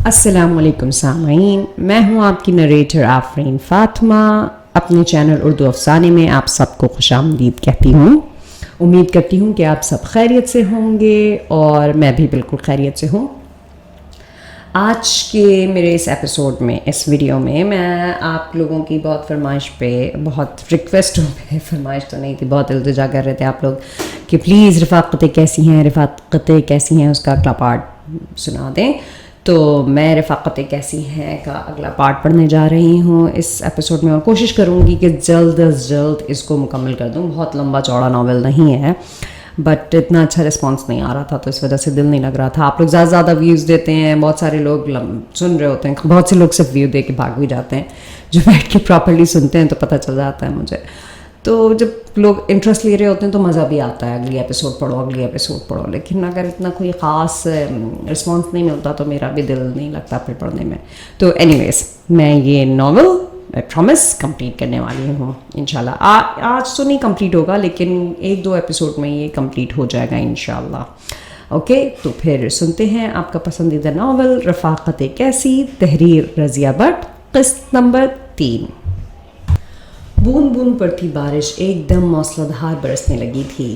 السلام علیکم سامعین، میں ہوں آپ کی نریٹر آفرین فاطمہ۔ اپنے چینل اردو افسانے میں آپ سب کو خوش آمدید کہتی ہوں۔ امید کرتی ہوں کہ آپ سب خیریت سے ہوں گے اور میں بھی بالکل خیریت سے ہوں۔ آج کے میرے اس ایپیسوڈ میں، اس ویڈیو میں آپ لوگوں کی بہت فرمائش پہ، بہت ریکویسٹ پہ، فرمائش تو نہیں تھی، بہت التجا کر رہے تھے آپ لوگ کہ پلیز رفاقتیں کیسی ہیں اس کا اگلا پارٹ سنا دیں، تو میں رفاقتیں کیسی ہیں کا اگلا پارٹ پڑھنے جا رہی ہوں اس ایپیسوڈ میں، اور کوشش کروں گی کہ جلد از جلد اس کو مکمل کر دوں۔ بہت لمبا چوڑا ناول نہیں ہے، بٹ اتنا اچھا رسپانس نہیں آ رہا تھا تو اس وجہ سے دل نہیں لگ رہا تھا۔ آپ لوگ زیادہ زیادہ ویوز دیتے ہیں، بہت سارے لوگ سن رہے ہوتے ہیں، بہت سے لوگ صرف ویو دے کے بھاگ بھی جاتے ہیں، جو بیٹھ کے پراپرلی سنتے ہیں تو پتہ چل جاتا ہے مجھے۔ تو جب لوگ انٹرسٹ لے رہے ہوتے ہیں تو مزہ بھی آتا ہے، اگلی ایپیسوڈ پڑھو، لیکن اگر اتنا کوئی خاص رسپانس نہیں ملتا تو میرا بھی دل نہیں لگتا پھر پڑھنے میں۔ تو اینی ویز، میں یہ ناول پرومس کمپلیٹ کرنے والی ہوں انشاءاللہ۔ آج تو نہیں کمپلیٹ ہوگا، لیکن 1-2 ایپیسوڈ میں یہ کمپلیٹ ہو جائے گا انشاءاللہ۔ اوکے، تو پھر سنتے ہیں آپ کا پسندیدہ ناول رفاقتیں کیسی، تحریر رضیہ بٹ، قسط نمبر 3۔ بوند بوند پڑتی بارش ایک دم موسلادھار برسنے لگی تھی۔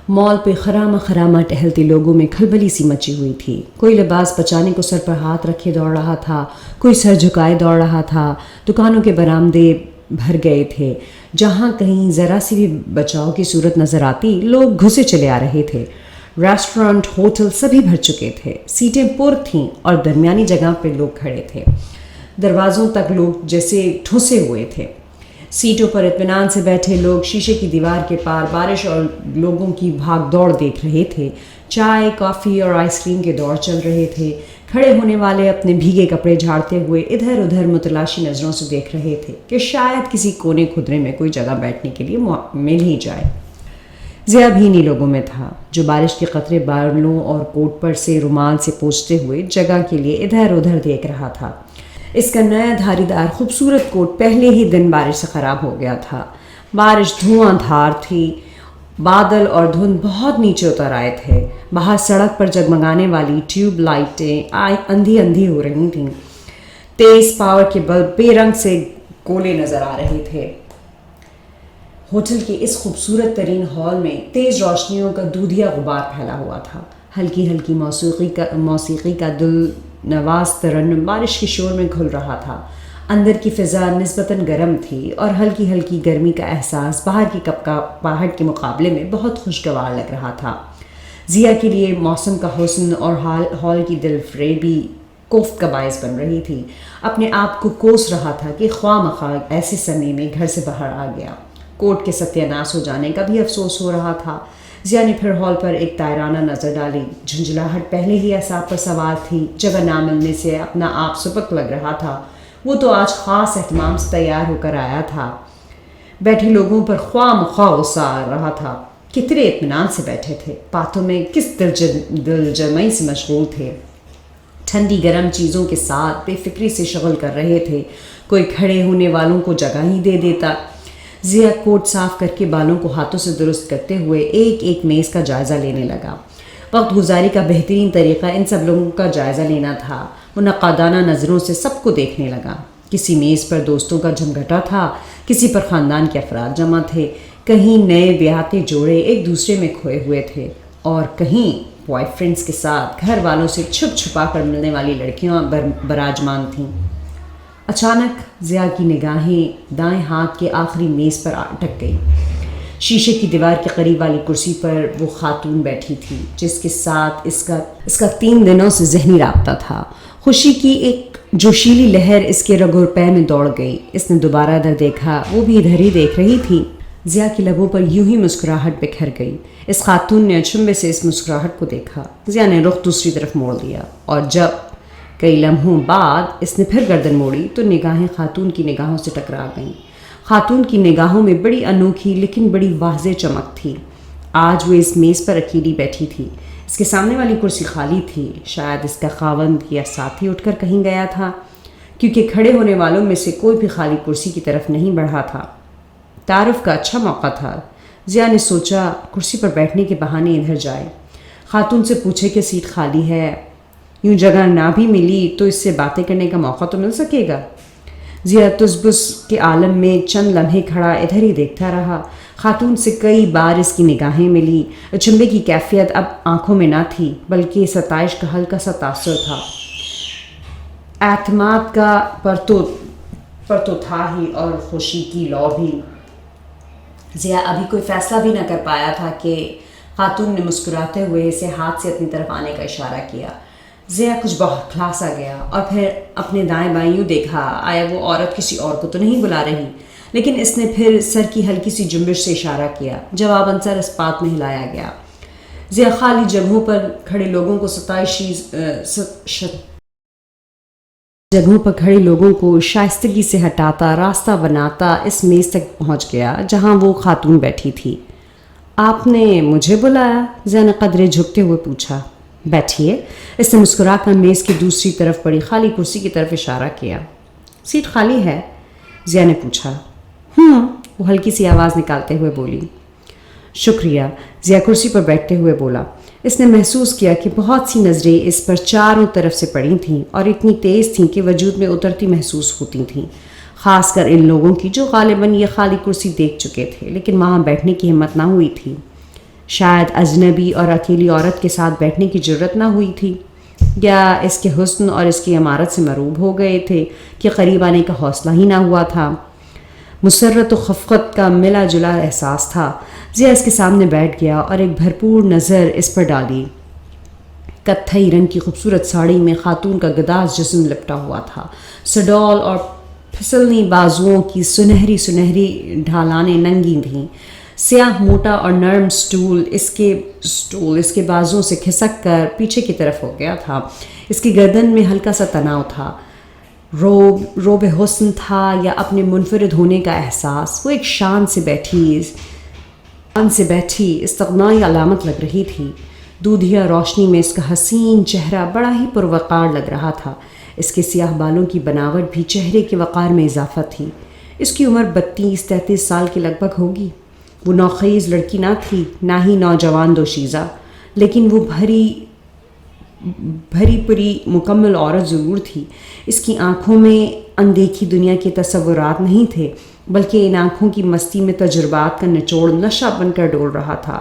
مال پہ خرامہ ٹہلتے لوگوں میں کھلبلی سی مچی ہوئی تھی۔ کوئی لباس بچانے کو سر پر ہاتھ رکھے دوڑ رہا تھا، کوئی سر جھکائے دوڑ رہا تھا۔ دکانوں کے برآمدے بھر گئے تھے، جہاں کہیں ذرا سی بھی بچاؤ کی صورت نظر آتی لوگ گھسے چلے آ رہے تھے۔ ریسٹورنٹ، ہوٹل سبھی بھر چکے تھے، سیٹیں پر تھیں اور درمیانی جگہ پہ لوگ کھڑے تھے۔ دروازوں تک لوگ جیسے ٹھوسے ہوئے تھے۔ سیٹوں پر اطمینان سے بیٹھے لوگ شیشے کی دیوار کے پار بارش اور لوگوں کی بھاگ دوڑ دیکھ رہے تھے۔ چائے، کافی اور آئس کریم کے دور چل رہے تھے۔ کھڑے ہونے والے اپنے بھیگے کپڑے جھاڑتے ہوئے ادھر ادھر متلاشی نظروں سے دیکھ رہے تھے کہ شاید کسی کونے خدرے میں کوئی جگہ بیٹھنے کے لیے مل ہی جائے۔ ضیاء بھی انہی لوگوں میں تھا، جو بارش کے قطرے بالوں اور کوٹ پر سے رومال سے پوچھتے ہوئے جگہ کے لیے ادھر ادھر دیکھ رہا تھا۔ اس کا نیا دھاری دار خوبصورت کوٹ پہلے ہی دن بارش سے خراب ہو گیا تھا۔ بارش دھواں دھار تھی، بادل اور دھند بہت نیچے اتر آئے تھے۔ باہر سڑک پر جگمگانے والی ٹیوب لائٹیں اندھی ہو رہی تھیں۔ تیز پاور کے بلب بے رنگ سے گولے نظر آ رہے تھے۔ ہوٹل کے اس خوبصورت ترین ہال میں تیز روشنیوں کا دودھیا غبار پھیلا ہوا تھا۔ ہلکی ہلکی موسیقی کا دل نواز ترنم بارش کے شور میں گھل رہا تھا۔ اندر کی فضا نسبتاً گرم تھی اور ہلکی ہلکی گرمی کا احساس باہر کی کپکپاہٹ کے مقابلے میں بہت خوشگوار لگ رہا تھا۔ ضیاء کے لیے موسم کا حسن اور ہال کی دل فریبی کوفت کا باعث بن رہی تھی۔ اپنے آپ کو کوس رہا تھا کہ خواہ مخواہ ایسے سمے میں گھر سے باہر آ گیا۔ کوٹ کے ستیہ ناش ہو جانے کا بھی افسوس ہو رہا تھا۔ ضیاء نے پھر ہال پر ایک طائرانہ نظر ڈالی۔ جھنجھلاہٹ پہلے ہی اعصاب پر سوار تھی۔ جگہ نہ ملنے سے اپنا آپ سبک لگ رہا تھا۔ وہ تو آج خاص اہتمام سے تیار ہو کر آیا تھا۔ بیٹھے لوگوں پر خواہ مخواہ غصہ آ رہا تھا۔ کتنے اطمینان سے بیٹھے تھے، باتوں میں کس دلجمعی سے مشغول تھے، ٹھنڈی گرم چیزوں کے ساتھ بے فکری سے شغل کر رہے تھے۔ کوئی کھڑے ہونے والوں کو جگہ ہی دے دیتا۔ ضیاء کوٹ صاف کر کے بالوں کو ہاتھوں سے درست کرتے ہوئے ایک ایک میز کا جائزہ لینے لگا۔ وقت گزاری کا بہترین طریقہ ان سب لوگوں کا جائزہ لینا تھا۔ وہ نقادانہ نظروں سے سب کو دیکھنے لگا۔ کسی میز پر دوستوں کا جھمگھٹا تھا، کسی پر خاندان کے افراد جمع تھے، کہیں نئے بیاہتے جوڑے ایک دوسرے میں کھوئے ہوئے تھے، اور کہیں بوائے فرینڈز کے ساتھ گھر والوں سے چھپ چھپا کر ملنے والی لڑکیاں براجمان تھیں۔ اچانک ضیاء کی نگاہیں دائیں ہاتھ کے آخری میز پر اٹک گئی۔ شیشے کی دیوار کے قریب والی کرسی پر وہ خاتون بیٹھی تھی جس کے ساتھ اس کا 3 دنوں سے ذہنی رابطہ تھا۔ خوشی کی ایک جوشیلی لہر اس کے رگ اور پے میں دوڑ گئی۔ اس نے دوبارہ ادھر دیکھا، وہ بھی ادھر ہی دیکھ رہی تھی۔ ضیاء کی لبوں پر یوں ہی مسکراہٹ بکھر گئی۔ اس خاتون نے اچنبے سے اس مسکراہٹ کو دیکھا۔ ضیاء نے رخ دوسری طرف موڑ لیا، اور جب کئی لمحوں بعد اس نے پھر گردن موڑی تو نگاہیں خاتون کی نگاہوں سے ٹکرا گئیں۔ خاتون کی نگاہوں میں بڑی انوکھی لیکن بڑی واضح چمک تھی۔ آج وہ اس میز پر اکیلی بیٹھی تھی۔ اس کے سامنے والی کرسی خالی تھی۔ شاید اس کا خاوند یا ساتھی اٹھ کر کہیں گیا تھا، کیونکہ کھڑے ہونے والوں میں سے کوئی بھی خالی کرسی کی طرف نہیں بڑھا تھا۔ تعارف کا اچھا موقع تھا۔ ضیاء نے سوچا کرسی پر بیٹھنے کے بہانے ادھر جائے، خاتون سے پوچھے کہ سیٹ خالی ہے۔ یوں جگہ نہ بھی ملی تو اس سے باتیں کرنے کا موقع تو مل سکے گا۔ ضیاء تسبس کے عالم میں چند لمحے کھڑا ادھر ہی دیکھتا رہا۔ خاتون سے کئی بار اس کی نگاہیں ملی۔ اچنبے کی کیفیت اب آنکھوں میں نہ تھی بلکہ ستائش کا ہلکا سا تاثر تھا۔ اعتماد کا پرتو تھا ہی اور خوشی کی لو بھی۔ ضیاء ابھی کوئی فیصلہ بھی نہ کر پایا تھا کہ خاتون نے مسکراتے ہوئے اسے ہاتھ سے اپنی طرف آنے کا اشارہ کیا۔ ضیاء کچھ بہت سا گیا اور پھر اپنے دائیں بائیں یوں دیکھا آیا وہ عورت کسی اور کو تو نہیں بلا رہی، لیکن اس نے پھر سر کی ہلکی سی جنبش سے اشارہ کیا۔ جواباً سر اس بات میں ہلایا گیا۔ ضیاء خالی جگہوں پر کھڑے لوگوں کو شائستگی سے ہٹاتا راستہ بناتا اس میز تک پہنچ گیا جہاں وہ خاتون بیٹھی تھی۔ آپ نے مجھے بلایا؟ ضیاء نے قدرے جھکتے ہوئے پوچھا۔ بیٹھیے، اس نے مسکرا کر میز کی دوسری طرف پڑی خالی کرسی کی طرف اشارہ کیا۔ سیٹ خالی ہے؟ ضیاء نے پوچھا۔ وہ ہلکی سی آواز نکالتے ہوئے بولی۔ شکریہ، ضیاء کرسی پر بیٹھتے ہوئے بولا۔ اس نے محسوس کیا کہ بہت سی نظریں اس پر چاروں طرف سے پڑی تھیں اور اتنی تیز تھیں کہ وجود میں اترتی محسوس ہوتی تھیں، خاص کر ان لوگوں کی جو غالباً یہ خالی کرسی دیکھ چکے تھے لیکن وہاں بیٹھنے کی ہمت نہ ہوئی تھی۔ شاید اجنبی اور اکیلی عورت کے ساتھ بیٹھنے کی جرت نہ ہوئی تھی، یا اس کے حسن اور اس کی عمارت سے مروب ہو گئے تھے کہ قریب آنے کا حوصلہ ہی نہ ہوا تھا۔ مسرت و خفقت کا ملا جلا احساس تھا۔ ضیاء اس کے سامنے بیٹھ گیا اور ایک بھرپور نظر اس پر ڈالی۔ کتھئی رنگ کی خوبصورت ساڑی میں خاتون کا گداز جسم لپٹا ہوا تھا۔ سڈول اور پھسلنی بازوؤں کی سنہری ڈھالانیں ننگی تھیں۔ سیاہ موٹا اور نرم سٹول اس کے بازوؤں سے کھسک کر پیچھے کی طرف ہو گیا تھا۔ اس کی گردن میں ہلکا سا تناؤ تھا۔ روب حسن تھا یا اپنے منفرد ہونے کا احساس۔ وہ ایک شان سے بیٹھی استغنائی علامت لگ رہی تھی۔ دودھیا روشنی میں اس کا حسین چہرہ بڑا ہی پروقار لگ رہا تھا۔ اس کے سیاہ بالوں کی بناوٹ بھی چہرے کے وقار میں اضافہ تھی۔ اس کی عمر 32-33 سال کے لگ بھگ ہوگی۔ وہ نوخیز لڑکی نہ تھی، نہ ہی نوجوان دوشیزہ، لیکن وہ بھری پری مکمل عورت ضرور تھی۔ اس کی آنکھوں میں اندیکھی دنیا کے تصورات نہیں تھے، بلکہ ان آنکھوں کی مستی میں تجربات کا نچوڑ نشہ بن کر ڈول رہا تھا۔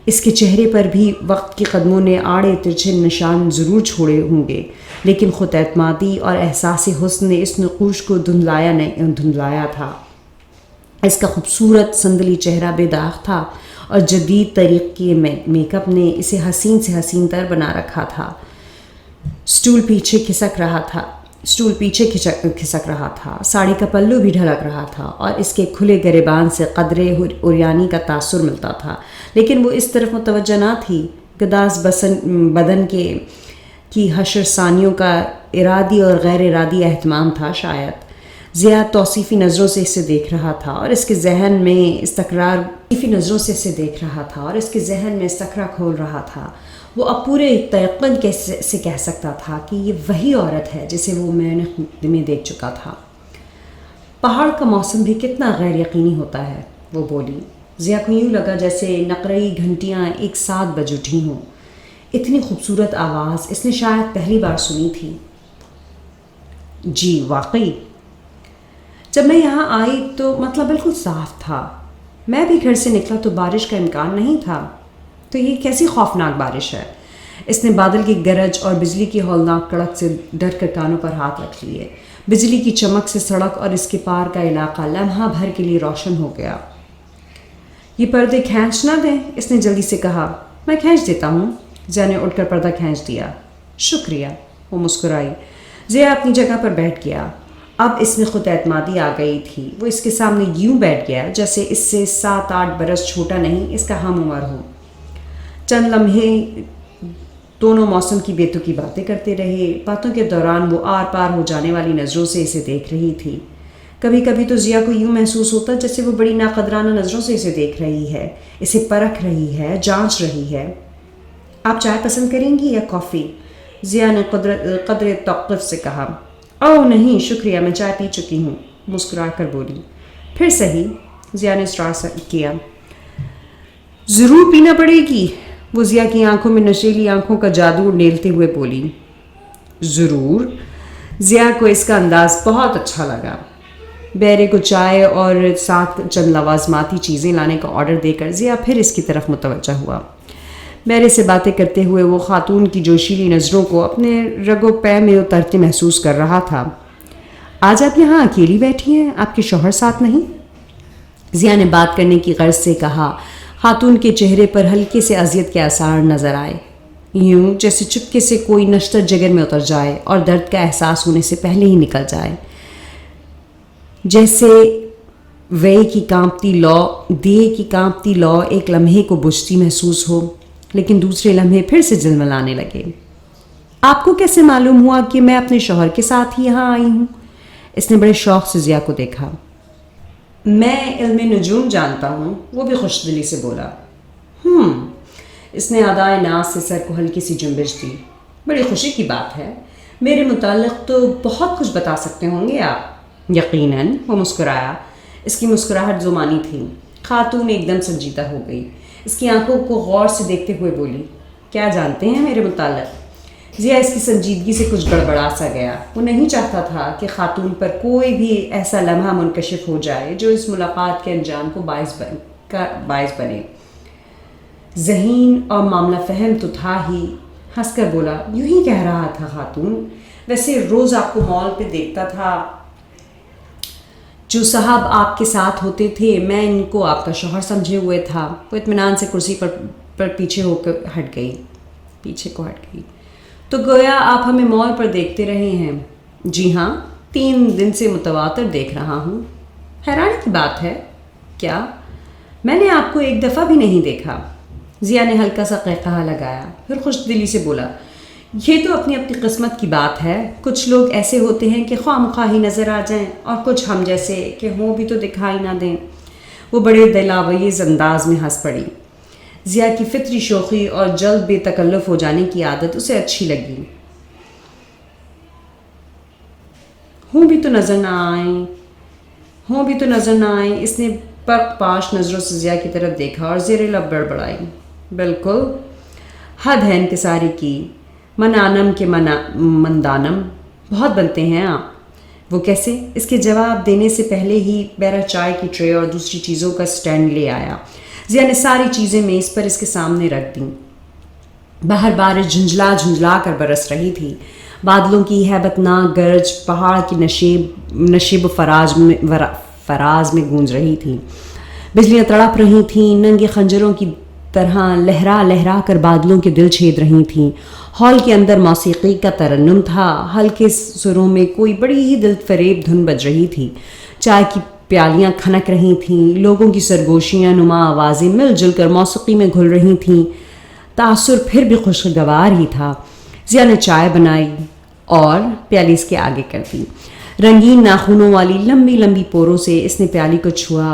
اس کے چہرے پر بھی وقت کے قدموں نے آڑے ترچھے نشان ضرور چھوڑے ہوں گے، لیکن خود اعتمادی اور احساس حسن نے اس نقوش کو دھندلایا تھا۔ اس کا خوبصورت سندلی چہرہ بے داغ تھا اور جدید طریق کے میک اپ نے اسے حسین سے حسین تر بنا رکھا تھا۔ سٹول پیچھے کھسک رہا تھا، ساڑی کا پلو بھی ڈھلک رہا تھا اور اس کے کھلے گریبان سے قدرے عریانی کا تاثر ملتا تھا، لیکن وہ اس طرف متوجہ نہ تھی۔ گداز بدن کی حشر ثانیوں کا ارادی اور غیر ارادی اہتمام تھا شاید۔ ضیاء توصیفی نظروں سے اسے دیکھ رہا تھا اور اس کے ذہن میں استقرار کھول رہا تھا۔ وہ اب پورے تیقن سے کہہ سکتا تھا کہ یہ وہی عورت ہے جسے وہ میونخ میں دیکھ چکا تھا۔ پہاڑ کا موسم بھی کتنا غیر یقینی ہوتا ہے، وہ بولی۔ ضیاء کو یوں لگا جیسے نقرئی گھنٹیاں ایک ساتھ بج اٹھی ہوں۔ اتنی خوبصورت آواز اس نے شاید پہلی بار سنی تھی۔ جی واقعی، جب میں یہاں آئی تو مطلب بالکل صاف تھا۔ میں بھی گھر سے نکلا تو بارش کا امکان نہیں تھا۔ تو یہ کیسی خوفناک بارش ہے؟ اس نے بادل کی گرج اور بجلی کی ہولناک کڑک سے ڈر کر کانوں پر ہاتھ رکھ لیے۔ بجلی کی چمک سے سڑک اور اس کے پار کا علاقہ لمحہ بھر کے لیے روشن ہو گیا۔ یہ پردے کھینچ نہ دیں، اس نے جلدی سے کہا۔ میں کھینچ دیتا ہوں، ضیاء نے اٹھ کر پردہ کھینچ دیا۔ شکریہ، وہ مسکرائی۔ ضیاء اپنی جگہ پر بیٹھ گیا۔ اب اس میں خود اعتمادی آ گئی تھی۔ وہ اس کے سامنے یوں بیٹھ گیا جیسے اس سے 7-8 برس چھوٹا نہیں، اس کا ہم عمر ہو۔ چند لمحے دونوں موسم کی بیتوکی باتیں کرتے رہے۔ باتوں کے دوران وہ آر پار ہو جانے والی نظروں سے اسے دیکھ رہی تھی۔ کبھی کبھی تو ضیاء کو یوں محسوس ہوتا جیسے وہ بڑی ناقدرانہ نظروں سے اسے دیکھ رہی ہے، اسے پرکھ رہی ہے، جانچ رہی ہے۔ آپ چائے پسند کریں گی یا کافی؟ ضیاء نے قدر توقف سے کہا۔ اوہ نہیں شکریہ، میں چائے پی چکی ہوں، مسکرا کر بولی۔ پھر صحیح، ضیاء نے اصرار کیا۔ ضرور پینا پڑے گی، وہ ضیاء کی آنکھوں میں نشیلی آنکھوں کا جادو ڈیلتے ہوئے بولی۔ ضرور. ضیا کو اس کا انداز بہت اچھا لگا. بیرے کو چائے اور ساتھ چند لوازماتی چیزیں لانے کا آرڈر دے کر ضیا پھر اس کی طرف متوجہ ہوا. بیرے سے باتیں کرتے ہوئے وہ خاتون کی جوشیلی نظروں کو اپنے رگ و پے میں اترتے محسوس کر رہا تھا. آج آپ یہاں اکیلی بیٹھی ہیں, آپ کے شوہر ساتھ نہیں؟ ضیا نے بات کرنے کی غرض سے کہا. خاتون کے چہرے پر ہلکے سے اذیت کے آثار نظر آئے, یوں جیسے چپکے سے کوئی نشتر جگر میں اتر جائے اور درد کا احساس ہونے سے پہلے ہی نکل جائے. جیسے دیے کی کانپتی لو ایک لمحے کو بجھتی محسوس ہو, لیکن دوسرے لمحے پھر سے جلملانے لگے. آپ کو کیسے معلوم ہوا کہ میں اپنے شوہر کے ساتھ ہی یہاں آئی ہوں؟ اس نے بڑے شوق سے ضیا کو دیکھا. میں علم نجوم جانتا ہوں, وہ بھی خوش دلی سے بولا. اس نے ادائے ناز سے سر کو ہلکی سی جنبش دی. بڑی خوشی کی بات ہے, میرے متعلق تو بہت کچھ بتا سکتے ہوں گے آپ. یقیناً, وہ مسکرایا. اس کی مسکراہٹ زمانی تھی. خاتون ایک دم سنجیدہ ہو گئی. اس کی آنکھوں کو غور سے دیکھتے ہوئے بولی, کیا جانتے ہیں میرے متعلق؟ ضیا اس کی سنجیدگی سے کچھ گڑبڑا سا گیا. وہ نہیں چاہتا تھا کہ خاتون پر کوئی بھی ایسا لمحہ منکشف ہو جائے جو اس ملاقات کے انجام کو باعث بنے. ذہین اور معاملہ فہم تو تھا ہی. ہنس کر بولا, یوں ہی کہہ رہا تھا خاتون. ویسے روز آپ کو مال پہ دیکھتا تھا. جو صاحب آپ کے ساتھ ہوتے تھے میں ان کو آپ کا شوہر سمجھے ہوئے تھا. وہ اطمینان سے کرسی پر پیچھے کو ہٹ گئی. تو گویا آپ ہمیں مال پر دیکھتے رہے ہیں؟ جی ہاں, 3 دن سے متواتر دیکھ رہا ہوں. حیرانی کی بات ہے. کیا؟ میں نے آپ کو ایک دفعہ بھی نہیں دیکھا. ضیا نے ہلکا سا قہقہا لگایا, پھر خوش دلی سے بولا, یہ تو اپنی اپنی قسمت کی بات ہے. کچھ لوگ ایسے ہوتے ہیں کہ خواہ مخواہ ہی نظر آ جائیں, اور کچھ ہم جیسے کہ ہوں بھی تو دکھائی نہ دیں. وہ بڑے دلاویز انداز میں ہنس پڑی. ضیا کی فطری شوخی اور جلد بے تکلف ہو جانے کی عادت اسے اچھی لگی. ہوں بھی تو نظر نہ آئیں. اس نے پرق پاش نظروں سے ضیا کی طرف دیکھا اور زیر لب بڑبڑائی. بالکل, حد ہے انکساری کی. منانم کے مندانم بہت بنتے ہیں آپ. وہ کیسے؟ اس کے جواب دینے سے پہلے ہی بیرا چائے کی ٹرے اور دوسری چیزوں کا سٹینڈ لے آیا. ضیا نے ساری چیزیں میز پر اس کے سامنے رکھ دیں. باہر بارش جھنجھلا کر برس رہی تھی. بادلوں کی ہیبت ناک گرج پہاڑ کی نشیب فراز میں گونج رہی تھی. بجلیاں تڑپ رہی تھیں, ننگے خنجروں کی طرح لہرا کر بادلوں کے دل چھید رہی تھیں. ہال کے اندر موسیقی کا ترنم تھا. ہلکے سروں میں کوئی بڑی ہی دل فریب دھن بج رہی تھی. چائے کی پیالیاں کھنک رہی تھیں. لوگوں کی سرگوشیاں نما آوازیں مل جل کر موسیقی میں گھل رہی تھیں. تاثر پھر بھی خوشگوار ہی تھا. ضیا نے چائے بنائی اور پیالی اس کے آگے کر دی. رنگین ناخنوں والی لمبی لمبی پوروں سے اس نے پیالی کو چھوا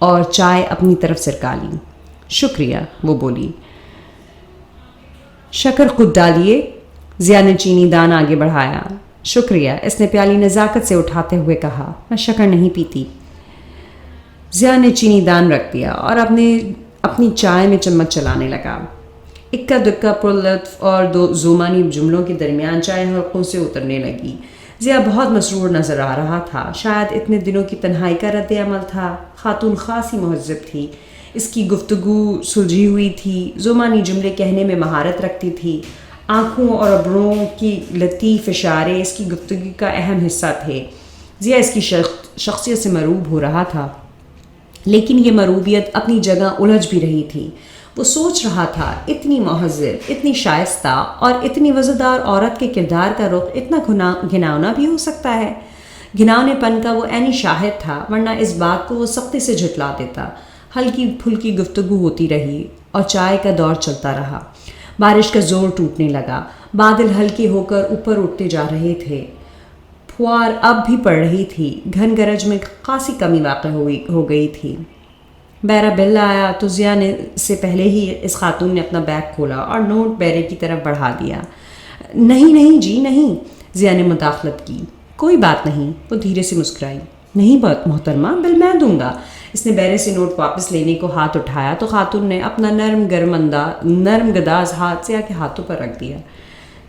اور چائے اپنی طرف سرکا لی. شکریہ, وہ بولی. شکر خود ڈالیے. ضیا نے چینی دان آگے بڑھایا. شکریہ, اس نے پیالی نزاکت سے اٹھاتے ہوئے کہا. میں شکر نہیں پیتی. ضیا نے چینی دان رکھ دیا اور اپنی چائے میں چمچ چلانے لگا. اکا دکا پر لطف اور 2 زمانی جملوں کے درمیان چائے حلقوں سے اترنے لگی. ضیا بہت مسرور نظر آ رہا تھا. شاید اتنے دنوں کی تنہائی کا رد عمل تھا. خاتون خاصی مہذب تھی. اس کی گفتگو سلجھی ہوئی تھی. زمانی جملے کہنے میں مہارت رکھتی تھی. آنکھوں اور ابروں کی لطیف اشارے اس کی گفتگو کا اہم حصہ تھے. ضیا اس کی شخصیت سے مروب ہو رہا تھا, لیکن یہ مروبیت اپنی جگہ الجھ بھی رہی تھی. وہ سوچ رہا تھا, اتنی مہذب, اتنی شائستہ اور اتنی وزردار عورت کے کردار کا رخ اتنا گھناؤنا بھی ہو سکتا ہے. گھناؤنے پن کا وہ عینی شاہد تھا, ورنہ اس بات کو وہ سختی سے جھٹلا دیتا. ہلکی پھلکی گفتگو ہوتی رہی اور چائے کا دور چلتا رہا. بارش کا زور ٹوٹنے لگا. بادل ہلکے ہو کر اوپر اٹھتے جا رہے تھے. پھوار اب بھی پڑ رہی تھی. گھن گرج میں خاصی کمی واقع ہو گئی تھی. بیرا بل آیا تو ضیا نے سے پہلے ہی اس خاتون نے اپنا بیگ کھولا اور نوٹ بیرے کی طرف بڑھا دیا. نہیں جی نہیں, ضیا نے مداخلت کی. کوئی بات نہیں, وہ دھیرے سے مسکرائی. نہیں بات محترمہ, بل میں دوں گا. اس نے بیرے سے نوٹ واپس لینے کو ہاتھ اٹھایا تو خاتون نے اپنا نرم گداز ہاتھ ضیا کے ہاتھوں پر رکھ دیا.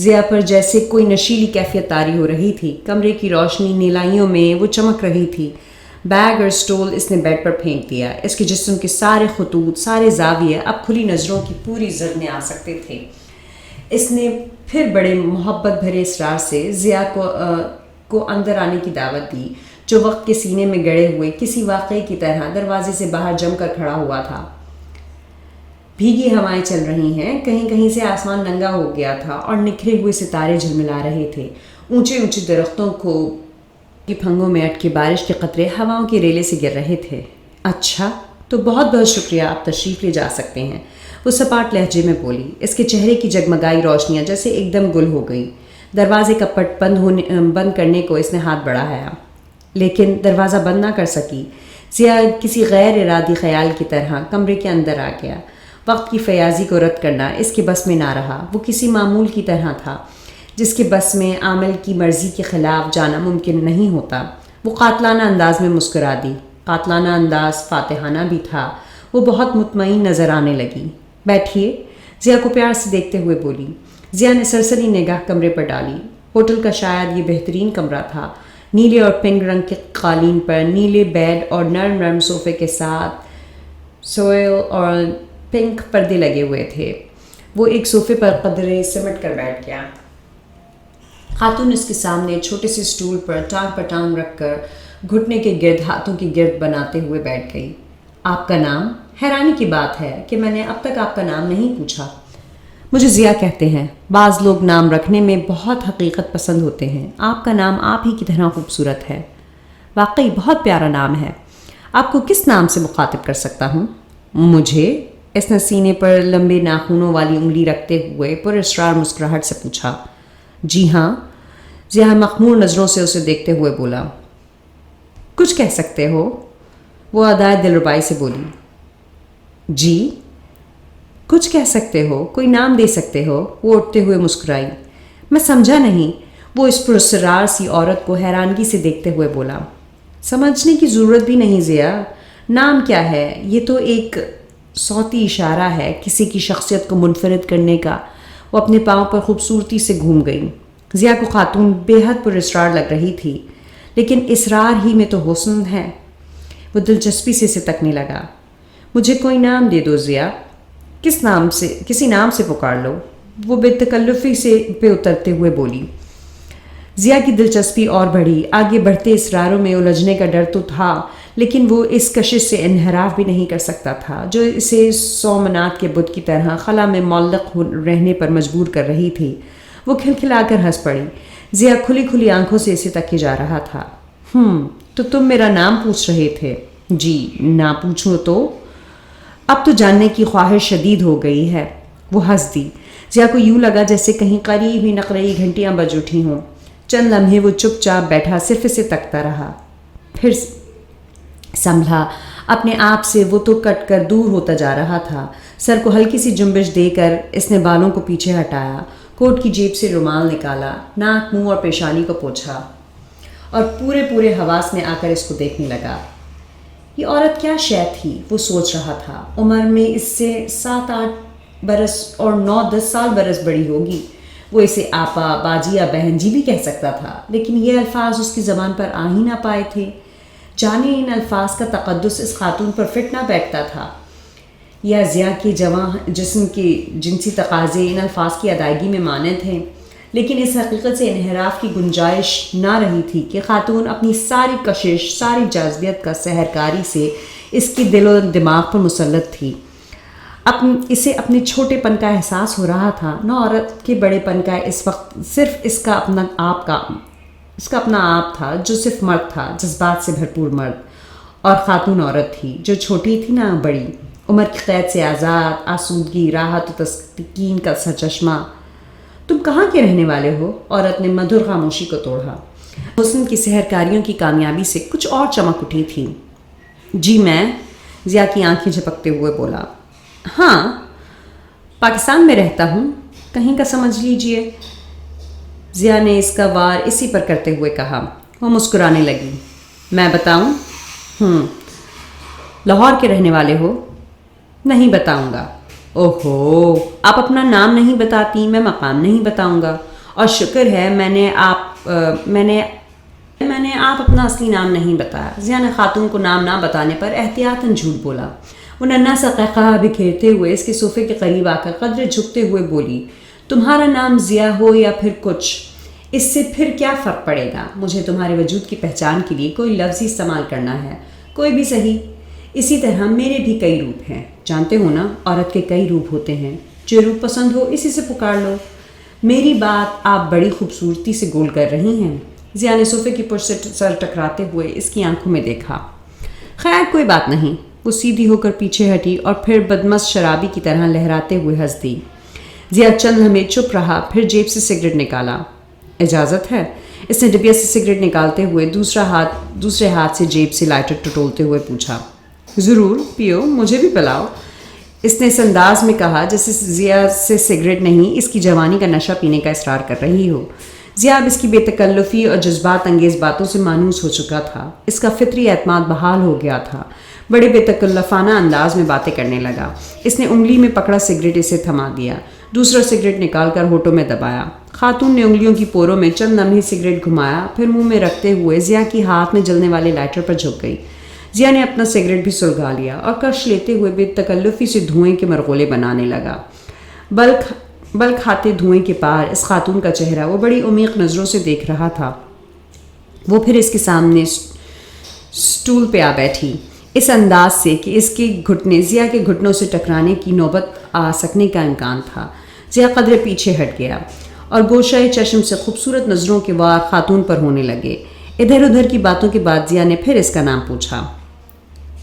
ضیا پر جیسے کوئی نشیلی کیفیت طاری ہو رہی تھی. کمرے کی روشنی نیلائیوں میں وہ چمک رہی تھی. بیگ اور اسٹول اس نے بیڈ پر پھینک دیا. اس کے جسم کے سارے خطوط، سارے زاویے اب کھلی نظروں کی پوری زد میں آ سکتے تھے. اس نے پھر بڑے محبت بھرے اصرار سے ضیا کو اندر آنے کی دعوت دی، جو وقت کے سینے میں گڑے ہوئے کسی واقعے کی طرح دروازے سے باہر جم کر کھڑا ہوا تھا. بھیگی ہوائیں چل رہی ہیں، کہیں کہیں سے آسمان ننگا ہو گیا تھا اور نکھرے ہوئے ستارے جھلملا رہے تھے. اونچے اونچے درختوں کی پھنگوں میں اٹکے بارش کے قطرے ہواؤں کے ریلے سے گر رہے تھے. اچھا، تو بہت بہت شکریہ، آپ تشریف لے جا سکتے ہیں، وہ سپاٹ لہجے میں بولی. اس کے چہرے کی جگمگائی روشنیاں جیسے ایک دم گل ہو گئیں. دروازے کا پٹ بند کرنے کو اس نے ہاتھ بڑھایا، لیکن دروازہ بند نہ کر سکی. ضیا کسی غیر ارادی خیال کی طرح کمرے کے اندر آ گیا. وقت کی فیاضی کو رد کرنا اس کے بس میں نہ رہا. وہ کسی معمول کی طرح تھا جس کے بس میں عامل کی مرضی کے خلاف جانا ممکن نہیں ہوتا. وہ قاتلانہ انداز میں مسکرا دی. قاتلانہ انداز فاتحانہ بھی تھا. وہ بہت مطمئن نظر آنے لگی. بیٹھیے، ضیا کو پیار سے دیکھتے ہوئے بولی. ضیا نے سرسری نگاہ کمرے پر ڈالی. ہوٹل کا شاید یہ بہترین کمرہ تھا. نیلے اور پنک رنگ کے قالین پر نیلے بیڈ اور نرم نرم صوفے کے ساتھ سوئل اور پنک پردے لگے ہوئے تھے. وہ ایک صوفے پر قدرے سمٹ کر بیٹھ گیا. خاتون اس کے سامنے چھوٹے سے اسٹول پر ٹانگ پر ٹانگ رکھ کر گھٹنے کے گرد ہاتھوں کی گرد بناتے ہوئے بیٹھ گئی. آپ کا نام؟ حیرانی کی بات ہے کہ میں نے اب تک آپ کا نام نہیں پوچھا. مجھے ضیا کہتے ہیں. بعض لوگ نام رکھنے میں بہت حقیقت پسند ہوتے ہیں. آپ کا نام آپ ہی کی طرح خوبصورت ہے. واقعی بہت پیارا نام ہے. آپ کو کس نام سے مخاطب کر سکتا ہوں؟ مجھے؟ اس نے سینے پر لمبے ناخنوں والی انگلی رکھتے ہوئے پر اسرار مسکراہٹ سے پوچھا. جی ہاں، ضیا مخمور نظروں سے اسے دیکھتے ہوئے بولا. کچھ کہہ سکتے ہو؟ وہ ادائے دلربائی سے بولی. جی کچھ کہہ سکتے ہو، کوئی نام دے سکتے ہو؟ وہ اٹھتے ہوئے مسکرائی. میں سمجھا نہیں. وہ اس پراسرار سی عورت کو حیرانگی سے دیکھتے ہوئے بولا. سمجھنے کی ضرورت بھی نہیں ضیا. نام کیا ہے؟ یہ تو ایک صوتی اشارہ ہے کسی کی شخصیت کو منفرد کرنے کا. وہ اپنے پاؤں پر خوبصورتی سے گھوم گئی. ضیا کو خاتون بے حد پر اسرار لگ رہی تھی، لیکن اسرار ہی میں تو حسن ہے. وہ دلچسپی سے اسے تکنے لگا. مجھے کوئی نام دے دو ضیا. کسی نام سے پکار لو، وہ بے تکلفی سے پہ اترتے ہوئے بولی. ضیا کی دلچسپی اور بڑھی. آگے بڑھتے اسراروں میں الجھنے کا ڈر تو تھا، لیکن وہ اس کشش سے انحراف بھی نہیں کر سکتا تھا جو اسے سومنات کے بت کی طرح خلا میں معلق رہنے پر مجبور کر رہی تھی. وہ کھلکھلا کر ہنس پڑی. ضیا کھلی کھلی آنکھوں سے اسے تکے جا رہا تھا. تو تم میرا نام پوچھ رہے تھے؟ جی. نہ پوچھو تو؟ اب تو جاننے کی خواہش شدید ہو گئی ہے. وہ ہنس دی. ضیا کو یوں لگا جیسے کہیں قریب ہی نقرئی گھنٹیاں بج اٹھی ہوں. چند لمحے وہ چپ چاپ بیٹھا صرف اسے تکتا رہا. پھر سنبھلا. اپنے آپ سے وہ تو کٹ کر دور ہوتا جا رہا تھا. سر کو ہلکی سی جنبش دے کر اس نے بالوں کو پیچھے ہٹایا. کوٹ کی جیب سے رومال نکالا. ناک، منہ اور پیشانی کو پوچھا اور پورے حواس میں آ کر اس کو دیکھنے لگا. یہ عورت کیا شے تھی؟ وہ سوچ رہا تھا. عمر میں اس سے 7-8 برس اور 9-10 سال برس بڑی ہوگی. وہ اسے آپا، باجی یا بہن جی بھی کہہ سکتا تھا، لیکن یہ الفاظ اس کی زبان پر آ ہی نہ پائے تھے. جانے ان الفاظ کا تقدس اس خاتون پر فٹ نہ بیٹھتا تھا، یا ضیا کے جواں جسم کے جنسی تقاضے ان الفاظ کی ادائیگی میں مانع تھے. لیکن اس حقیقت سے انحراف کی گنجائش نہ رہی تھی کہ خاتون اپنی ساری کشش، ساری جاذبیت کا سحرکاری سے اس کے دل و دماغ پر مسلط تھی. اسے اپنے چھوٹے پن کا احساس ہو رہا تھا، نہ عورت کے بڑے پن کا. اس وقت صرف اس کا اپنا آپ تھا جو صرف مرد تھا، جذبات سے بھرپور مرد. اور خاتون عورت تھی جو چھوٹی تھی نہ بڑی، عمر کی قید سے آزاد، آسودگی، راحت و تسکین کا سرچشمہ. تم کہاں کے رہنے والے ہو؟ عورت نے مدھر خاموشی کو توڑا. حسن کی سحرکاریوں کی کامیابی سے کچھ اور چمک اٹھی تھی. جی میں، ضیا کی آنکھیں جھپکتے ہوئے بولا. ہاں، پاکستان میں رہتا ہوں، کہیں کا سمجھ لیجئے. ضیا نے اس کا وار اسی پر کرتے ہوئے کہا. وہ مسکرانے لگی. میں بتاؤں؟ لاہور کے رہنے والے ہو؟ نہیں بتاؤں گا. اوہو، آپ اپنا نام نہیں بتاتی، میں مقام نہیں بتاؤں گا، اور شکر ہے میں نے آپ اپنا اصلی نام نہیں بتایا۔ ضیا نے خاتون کو نام نہ بتانے پر احتیاطاً جھوٹ بولا۔ وہ ننھا سا قہقہہ بکھیرتے ہوئے اس کے صوفے کے قریب آ کر قدرے جھکتے ہوئے بولی، تمہارا نام ضیا ہو یا پھر کچھ، اس سے پھر کیا فرق پڑے گا؟ مجھے تمہارے وجود کی پہچان کے لیے کوئی لفظ ہی استعمال کرنا ہے، کوئی بھی صحیح۔ اسی طرح میرے بھی کئی روپ ہیں، جانتے ہو نا، عورت کے کئی روپ ہوتے ہیں، جو روپ پسند ہو اسی سے پکار لو۔ میری بات آپ بڑی خوبصورتی سے گول کر رہی ہیں۔ ضیا نے صوفے کی پشت سے سر ٹکراتے ہوئے اس کی آنکھوں میں دیکھا۔ خیر کوئی بات نہیں۔ وہ سیدھی ہو کر پیچھے ہٹی اور پھر بدمست شرابی کی طرح لہراتے ہوئے ہنس دی۔ ضیا چند لمحے چپ رہا، پھر جیب سے سگریٹ نکالا۔ اجازت ہے؟ اس نے ڈبیا سے سگریٹ نکالتے ہوئے دوسرے ہاتھ سے جیب سے لائٹر ٹٹولتے ہوئے پوچھا۔ ضرور پیو، مجھے بھی پلاؤ، اس نے اس انداز میں کہا جیسے ضیا سے سگریٹ نہیں، اس کی جوانی کا نشہ پینے کا اصرار کر رہی ہو۔ ضیا اب اس کی بے تکلفی اور جذبات انگیز باتوں سے مانوس ہو چکا تھا۔ اس کا فطری اعتماد بحال ہو گیا تھا، بڑے بے تکلفانہ انداز میں باتیں کرنے لگا۔ اس نے انگلی میں پکڑا سگریٹ اسے تھما دیا، دوسرا سگریٹ نکال کر ہونٹوں میں دبایا۔ خاتون نے انگلیوں کی پوروں میں چند لمحے سگریٹ گھمایا، پھر منہ میں رکھتے ہوئے ضیا کی ہاتھ میں جلنے والے لائٹر پر جھک گئی۔ ضیا نے اپنا سگریٹ بھی سلگا لیا اور کش لیتے ہوئے بے تکلفی سے دھوئیں کے مرغولے بنانے لگا۔ بل کھاتے دھوئیں کے پار اس خاتون کا چہرہ وہ بڑی عمیق نظروں سے دیکھ رہا تھا۔ وہ پھر اس کے سامنے سٹول پہ آ بیٹھی، اس انداز سے کہ اس کے گھٹنے ضیا کے گھٹنوں سے ٹکرانے کی نوبت آ سکنے کا امکان تھا۔ ضیا قدرے پیچھے ہٹ گیا اور گوشۂ چشم سے خوبصورت نظروں کے وار خاتون پر ہونے لگے۔ ادھر ادھر کی باتوں کے بعد ضیا نے پھر اس کا نام پوچھا۔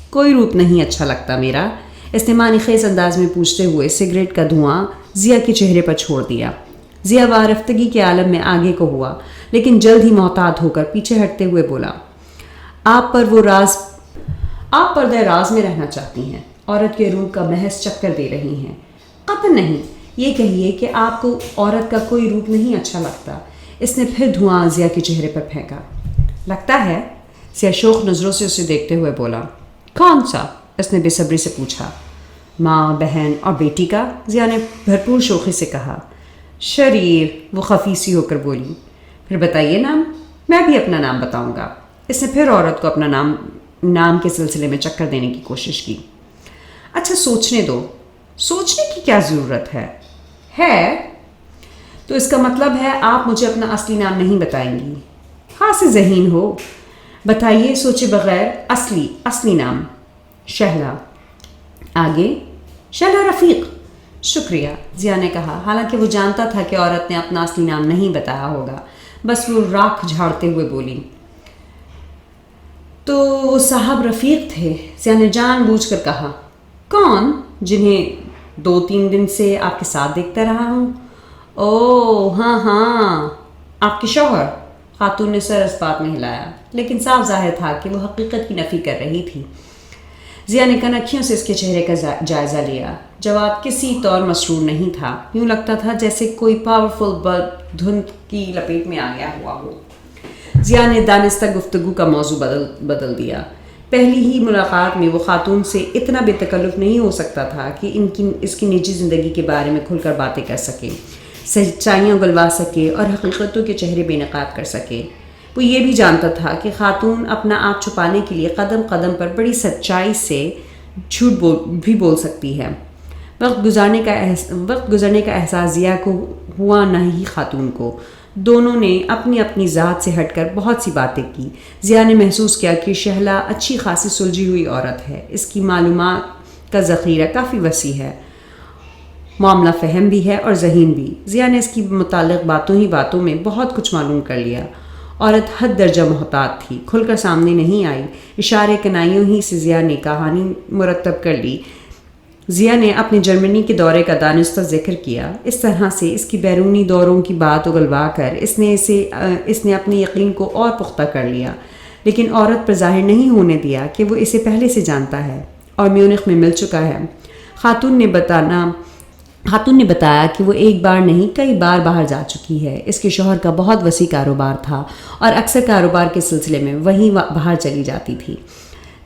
کوئی روپ نہیں اچھا لگتا میرا؟ اس نے معنی خیز انداز میں پوچھتے ہوئے سگریٹ کا دھواں ضیا کے چہرے پر چھوڑ دیا۔ ضیا وارفتگی کے عالم میں آگے کو ہوا، لیکن جلد ہی محتاط ہو کر پیچھے ہٹتے ہوئے بولا، آپ پردہ راز میں رہنا چاہتی ہیں، عورت کے روپ کا محض چکر دے رہی ہیں۔ قطعاً نہیں، یہ کہیے کہ آپ کو عورت کا کوئی روپ نہیں اچھا لگتا۔ اس نے پھر دھواں ضیا کے چہرے پر پھینکا۔ لگتا ہے؟ ضیا شوخ نظروں سے اسے دیکھتے ہوئے بولا۔ کون سا؟ اس نے بے صبری سے پوچھا۔ ماں، بہن اور بیٹی کا؟ ضیا نے بھرپور شوخی سے کہا۔ شریر، وہ خفیسی ہو کر بولی۔ پھر بتائیے نام، میں بھی اپنا نام بتاؤں گا۔ اس نے پھر عورت کو اپنا نام کے سلسلے میں چکر دینے کی کوشش کی۔ اچھا سوچنے دو۔ سوچنے کی کیا ضرورت ہے؟ تو اس کا مطلب ہے آپ مجھے اپنا اصلی نام نہیں بتائیں گی؟ خاص ذہین ہو، بتائیے سوچے بغیر اصلی نام۔ شہلا۔ آگے؟ شہلا رفیق۔ شکریہ، ضیا نے کہا، حالانکہ وہ جانتا تھا کہ عورت نے اپنا اصلی نام نہیں بتایا ہوگا۔ بس وہ راکھ جھاڑتے ہوئے بولی، تو وہ صاحب رفیق تھے؟ ضیا نے جان بوجھ کر کہا۔ کون؟ جنہیں 2-3 دن سے آپ کے ساتھ دیکھتا رہا ہوں۔ اوہ ہاں، آپ کے شوہر؟ خاتون نے سر اس بات میں ہلایا، لیکن صاف ظاہر تھا کہ وہ حقیقت کی نفی کر رہی تھی۔ ضیا نے کنکھیوں سے اس کے چہرے کا جائزہ لیا۔ جواب کسی طور مسرور نہیں تھا، یوں لگتا تھا جیسے کوئی پاورفل بلب دھند کی لپیٹ میں آ گیا ہوا ہو۔ ضیا نے دانستہ گفتگو کا موضوع بدل دیا۔ پہلی ہی ملاقات میں وہ خاتون سے اتنا بے تکلف نہیں ہو سکتا تھا کہ اس کی نجی زندگی کے بارے میں کھل کر باتیں کر سکے، سچائیاں گلوا سکے اور حقیقتوں کے چہرے بے نقاب کر سکے۔ وہ یہ بھی جانتا تھا کہ خاتون اپنا آپ چھپانے کے لیے قدم قدم پر بڑی سچائی سے جھوٹ بھی بول سکتی ہے۔ وقت گزرنے کا احساس ضیا کو ہوا، نہ ہی خاتون کو۔ دونوں نے اپنی اپنی ذات سے ہٹ کر بہت سی باتیں کی۔ ضیا نے محسوس کیا کہ شہلا اچھی خاصی سلجھی ہوئی عورت ہے، اس کی معلومات کا ذخیرہ کافی وسیع ہے، معاملہ فہم بھی ہے اور ذہین بھی۔ ضیا نے اس کی متعلق باتوں میں بہت کچھ معلوم کر لیا۔ عورت حد درجہ محتاط تھی، کھل کر سامنے نہیں آئی، اشارے کنائیوں ہی سے ضیا نے کہانی مرتب کر لی۔ ضیا نے اپنے جرمنی کے دورے کا دانستہ ذکر کیا۔ اس طرح سے اس کی بیرونی دوروں کی بات اگلوا کر اس نے اپنے یقین کو اور پختہ کر لیا، لیکن عورت پر ظاہر نہیں ہونے دیا کہ وہ اسے پہلے سے جانتا ہے اور میونخ میں مل چکا ہے۔ خاتون نے بتایا کہ وہ ایک بار نہیں کئی بار باہر جا چکی ہے۔ اس کے شوہر کا بہت وسیع کاروبار تھا اور اکثر کاروبار کے سلسلے میں وہیں باہر چلی جاتی تھی۔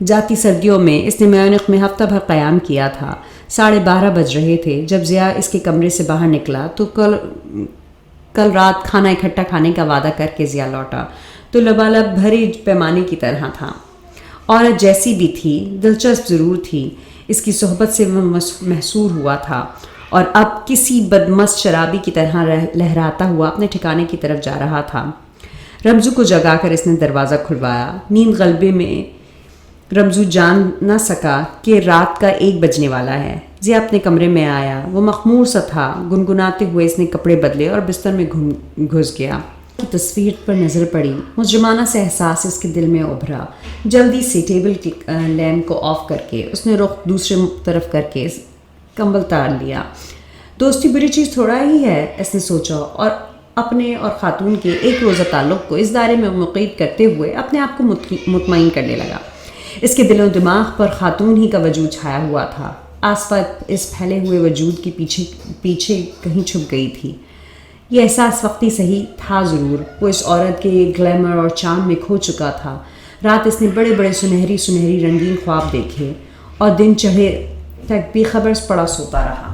جاتی سردیوں میں اس نے میونخ میں ہفتہ بھر قیام کیا تھا۔ 12:30 بج رہے تھے جب ضیا اس کے کمرے سے باہر نکلا تو کل رات کھانا اکٹھا کھانے کا وعدہ کر کے ضیا لوٹا تو لبالب بھری پیمانے کی طرح تھا۔ عورت جیسی بھی تھی دلچسپ ضرور تھی، اس کی صحبت سے وہ محصور ہوا تھا اور اب کسی بدمست شرابی کی طرح لہراتا ہوا اپنے ٹھکانے کی طرف جا رہا تھا۔ رمزو کو جگا کر اس نے دروازہ کھلوایا۔ نیند غلبے میں رمزو جان نہ سکا کہ رات کا 1 بجنے والا ہے۔ ضیا اپنے کمرے میں آیا، وہ مخمور سا تھا۔ گنگناتے ہوئے اس نے کپڑے بدلے اور بستر میں گھس گیا۔ تصویر پر نظر پڑی، مجرمانہ سے احساس اس کے دل میں ابھرا۔ جلدی سے ٹیبل کی لیمپ کو آف کر کے اس نے رخ دوسرے طرف کر کے کمبل تار لیا۔ دوستی بری چیز تھوڑا ہی ہے، اس نے سوچا، اور اپنے اور خاتون کے ایک روزہ تعلق کو اس دائرے میں مقید کرتے ہوئے اپنے آپ کو مطمئن کرنے لگا۔ اس کے دل و دماغ پر خاتون ہی کا وجود چھایا ہوا تھا۔ آس پاس اس پھیلے ہوئے وجود کے پیچھے کہیں چھپ گئی تھی۔ یہ احساس وقتی صحیح تھا ضرور، وہ اس عورت کے گلیمر اور چارم میں کھو چکا تھا۔ رات اس نے بڑے بڑے سنہری رنگین خواب دیکھے اور دن چڑھے تک بے خبر پڑا سوتا رہا۔